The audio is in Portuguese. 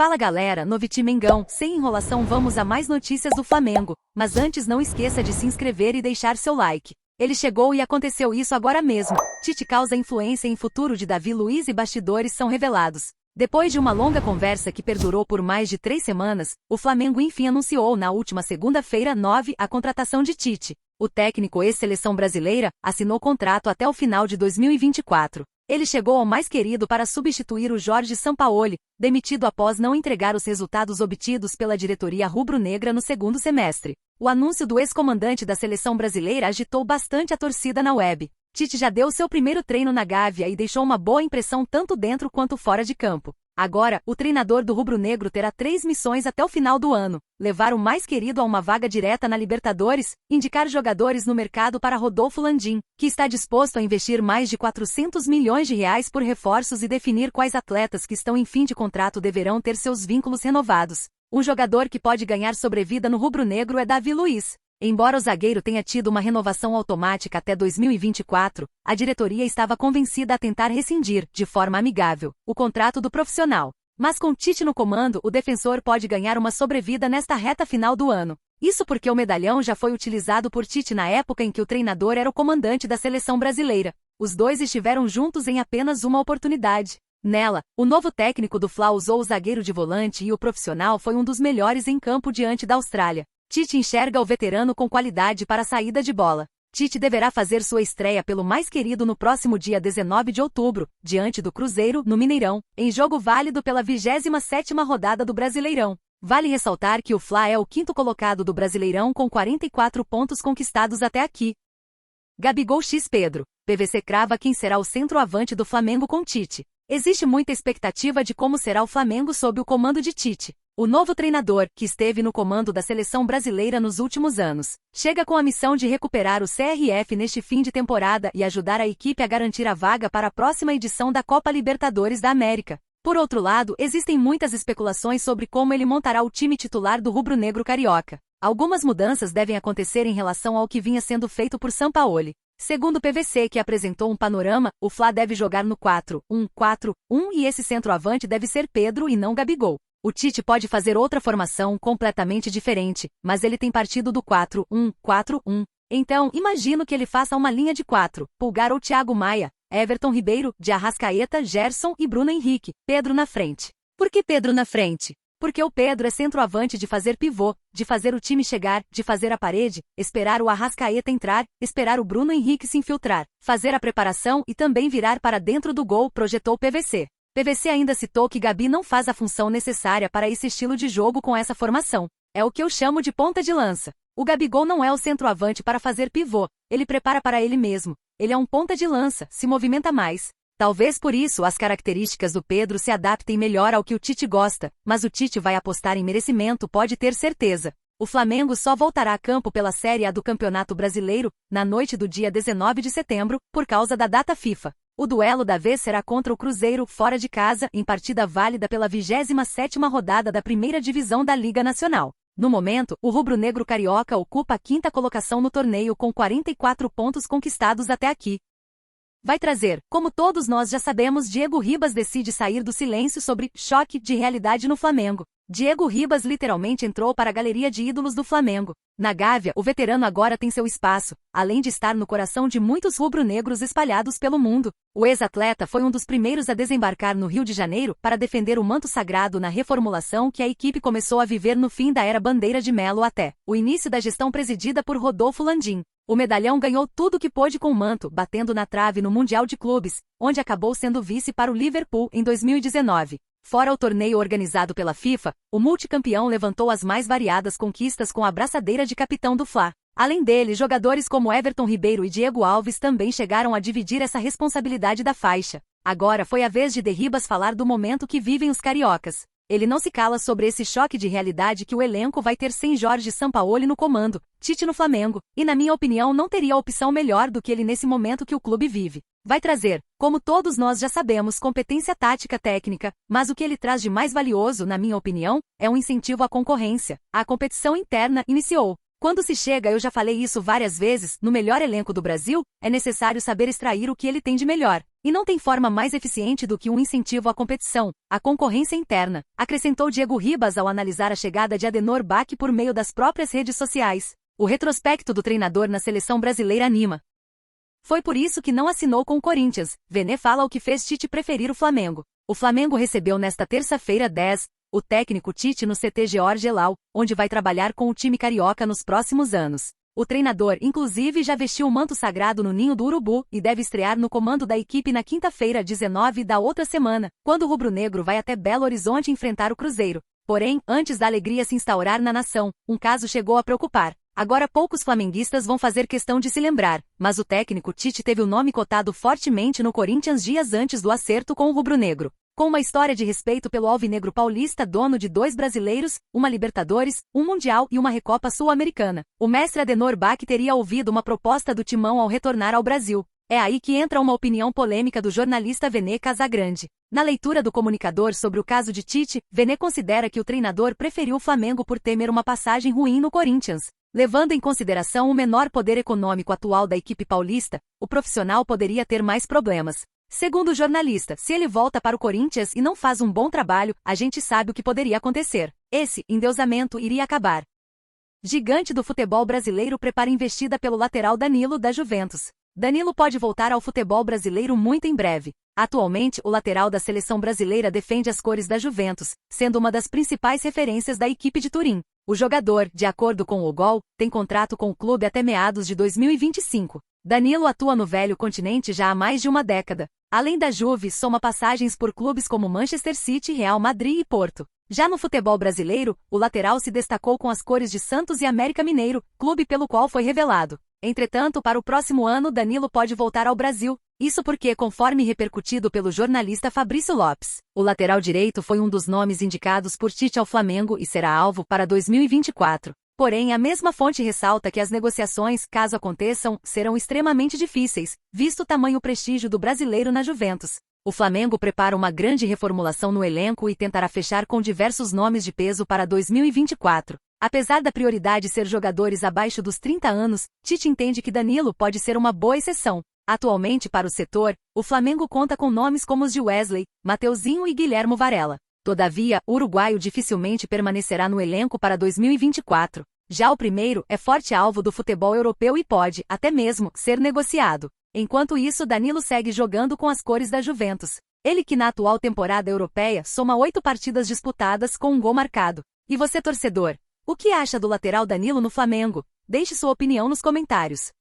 Fala galera, no Vitimengão, sem enrolação vamos a mais notícias do Flamengo, mas antes não esqueça de se inscrever e deixar seu like. Ele chegou e aconteceu isso agora mesmo. Tite causa influência em futuro de Davi Luiz e bastidores são revelados. Depois de uma longa conversa que perdurou por mais de 3 semanas, o Flamengo enfim anunciou na última segunda-feira 9 a contratação de Tite. O técnico ex-seleção brasileira assinou contrato até o final de 2024. Ele chegou ao mais querido para substituir o Jorge Sampaoli, demitido após não entregar os resultados obtidos pela diretoria rubro-negra no segundo semestre. O anúncio do ex-comandante da seleção brasileira agitou bastante a torcida na web. Tite já deu seu primeiro treino na Gávea e deixou uma boa impressão tanto dentro quanto fora de campo. Agora, o treinador do rubro-negro terá 3 missões até o final do ano: levar o mais querido a uma vaga direta na Libertadores, indicar jogadores no mercado para Rodolfo Landim, que está disposto a investir mais de 400 milhões de reais por reforços e definir quais atletas que estão em fim de contrato deverão ter seus vínculos renovados. Um jogador que pode ganhar sobrevida no rubro-negro é Davi Luiz. Embora o zagueiro tenha tido uma renovação automática até 2024, a diretoria estava convencida a tentar rescindir, de forma amigável, o contrato do profissional. Mas com Tite no comando, o defensor pode ganhar uma sobrevida nesta reta final do ano. Isso porque o medalhão já foi utilizado por Tite na época em que o treinador era o comandante da seleção brasileira. Os dois estiveram juntos em apenas uma oportunidade. Nela, o novo técnico do Fla usou o zagueiro de volante e o profissional foi um dos melhores em campo diante da Austrália. Tite enxerga o veterano com qualidade para a saída de bola. Tite deverá fazer sua estreia pelo mais querido no próximo dia 19 de outubro, diante do Cruzeiro, no Mineirão, em jogo válido pela 27ª rodada do Brasileirão. Vale ressaltar que o Fla é o 5º colocado do Brasileirão com 44 pontos conquistados até aqui. Gabigol x Pedro. PVC crava quem será o centroavante do Flamengo com Tite. Existe muita expectativa de como será o Flamengo sob o comando de Tite. O novo treinador, que esteve no comando da seleção brasileira nos últimos anos, chega com a missão de recuperar o CRF neste fim de temporada e ajudar a equipe a garantir a vaga para a próxima edição da Copa Libertadores da América. Por outro lado, existem muitas especulações sobre como ele montará o time titular do rubro-negro carioca. Algumas mudanças devem acontecer em relação ao que vinha sendo feito por Sampaoli. Segundo o PVC, que apresentou um panorama, o Fla deve jogar no 4-1-4-1 e esse centroavante deve ser Pedro e não Gabigol. O Tite pode fazer outra formação completamente diferente, mas ele tem partido do 4-1-4-1. Então, imagino que ele faça uma linha de 4, Pulgar ou Thiago Maia, Everton Ribeiro, de Arrascaeta, Gerson e Bruno Henrique, Pedro na frente. Por que Pedro na frente? Porque o Pedro é centroavante de fazer pivô, de fazer o time chegar, de fazer a parede, esperar o Arrascaeta entrar, esperar o Bruno Henrique se infiltrar, fazer a preparação e também virar para dentro do gol, projetou o PVC. PVC ainda citou que Gabi não faz a função necessária para esse estilo de jogo com essa formação. É o que eu chamo de ponta de lança. O Gabigol não é o centroavante para fazer pivô, ele prepara para ele mesmo. Ele é um ponta de lança, se movimenta mais. Talvez por isso as características do Pedro se adaptem melhor ao que o Tite gosta, mas o Tite vai apostar em merecimento, pode ter certeza. O Flamengo só voltará a campo pela Série A do Campeonato Brasileiro, na noite do dia 19 de setembro, por causa da data FIFA. O duelo da vez será contra o Cruzeiro, fora de casa, em partida válida pela 27ª rodada da primeira divisão da Liga Nacional. No momento, o rubro-negro carioca ocupa a 5ª colocação no torneio com 44 pontos conquistados até aqui. Vai trazer, como todos nós já sabemos, Diego Ribas decide sair do silêncio sobre choque de realidade no Flamengo. Diego Ribas literalmente entrou para a galeria de ídolos do Flamengo. Na Gávea, o veterano agora tem seu espaço, além de estar no coração de muitos rubro-negros espalhados pelo mundo. O ex-atleta foi um dos primeiros a desembarcar no Rio de Janeiro para defender o manto sagrado na reformulação que a equipe começou a viver no fim da era Bandeira de Melo até o início da gestão presidida por Rodolfo Landim. O medalhão ganhou tudo o que pôde com o manto, batendo na trave no Mundial de Clubes, onde acabou sendo vice para o Liverpool em 2019. Fora o torneio organizado pela FIFA, o multicampeão levantou as mais variadas conquistas com a braçadeira de capitão do Fla. Além dele, jogadores como Everton Ribeiro e Diego Alves também chegaram a dividir essa responsabilidade da faixa. Agora foi a vez de Ribas falar do momento que vivem os cariocas. Ele não se cala sobre esse choque de realidade que o elenco vai ter sem Jorge Sampaoli no comando, Tite no Flamengo, e na minha opinião não teria opção melhor do que ele nesse momento que o clube vive. Vai trazer, como todos nós já sabemos, competência tática técnica, mas o que ele traz de mais valioso, na minha opinião, é um incentivo à concorrência. A competição interna iniciou. Quando se chega, eu já falei isso várias vezes, no melhor elenco do Brasil, é necessário saber extrair o que ele tem de melhor. E não tem forma mais eficiente do que um incentivo à competição, à concorrência interna, acrescentou Diego Ribas ao analisar a chegada de Adenor Bach por meio das próprias redes sociais. O retrospecto do treinador na seleção brasileira anima. Foi por isso que não assinou com o Corinthians. Vene fala o que fez Tite preferir o Flamengo. O Flamengo recebeu nesta terça-feira 10, o técnico Tite no CT George Elal, onde vai trabalhar com o time carioca nos próximos anos. O treinador, inclusive, já vestiu o manto sagrado no Ninho do Urubu e deve estrear no comando da equipe na quinta-feira, 19 da outra semana, quando o rubro-negro vai até Belo Horizonte enfrentar o Cruzeiro. Porém, antes da alegria se instaurar na nação, um caso chegou a preocupar. Agora poucos flamenguistas vão fazer questão de se lembrar, mas o técnico Tite teve o nome cotado fortemente no Corinthians dias antes do acerto com o rubro-negro. Com uma história de respeito pelo alvinegro paulista, dono de 2 brasileiros, uma Libertadores, um Mundial e uma Recopa Sul-Americana, o mestre Adenor Bach teria ouvido uma proposta do timão ao retornar ao Brasil. É aí que entra uma opinião polêmica do jornalista Vene Casagrande. Na leitura do comunicador sobre o caso de Tite, Vene considera que o treinador preferiu o Flamengo por temer uma passagem ruim no Corinthians. Levando em consideração o menor poder econômico atual da equipe paulista, o profissional poderia ter mais problemas. Segundo o jornalista, se ele volta para o Corinthians e não faz um bom trabalho, a gente sabe o que poderia acontecer. Esse endeusamento iria acabar. Gigante do futebol brasileiro prepara investida pelo lateral Danilo da Juventus. Danilo pode voltar ao futebol brasileiro muito em breve. Atualmente, o lateral da seleção brasileira defende as cores da Juventus, sendo uma das principais referências da equipe de Turim. O jogador, de acordo com o GOL, tem contrato com o clube até meados de 2025. Danilo atua no velho continente já há mais de uma década. Além da Juve, soma passagens por clubes como Manchester City, Real Madrid e Porto. Já no futebol brasileiro, o lateral se destacou com as cores de Santos e América Mineiro, clube pelo qual foi revelado. Entretanto, para o próximo ano, Danilo pode voltar ao Brasil. Isso porque, conforme repercutido pelo jornalista Fabrício Lopes, o lateral direito foi um dos nomes indicados por Tite ao Flamengo e será alvo para 2024. Porém, a mesma fonte ressalta que as negociações, caso aconteçam, serão extremamente difíceis, visto o tamanho prestígio do brasileiro na Juventus. O Flamengo prepara uma grande reformulação no elenco e tentará fechar com diversos nomes de peso para 2024. Apesar da prioridade ser jogadores abaixo dos 30 anos, Tite entende que Danilo pode ser uma boa exceção. Atualmente, para o setor, o Flamengo conta com nomes como os de Wesley, Mateuzinho e Guilhermo Varela. Todavia, o uruguaio dificilmente permanecerá no elenco para 2024. Já o primeiro é forte alvo do futebol europeu e pode, até mesmo, ser negociado. Enquanto isso, Danilo segue jogando com as cores da Juventus. Ele que na atual temporada europeia soma 8 partidas disputadas com um gol marcado. E você, torcedor? O que acha do lateral Danilo no Flamengo? Deixe sua opinião nos comentários.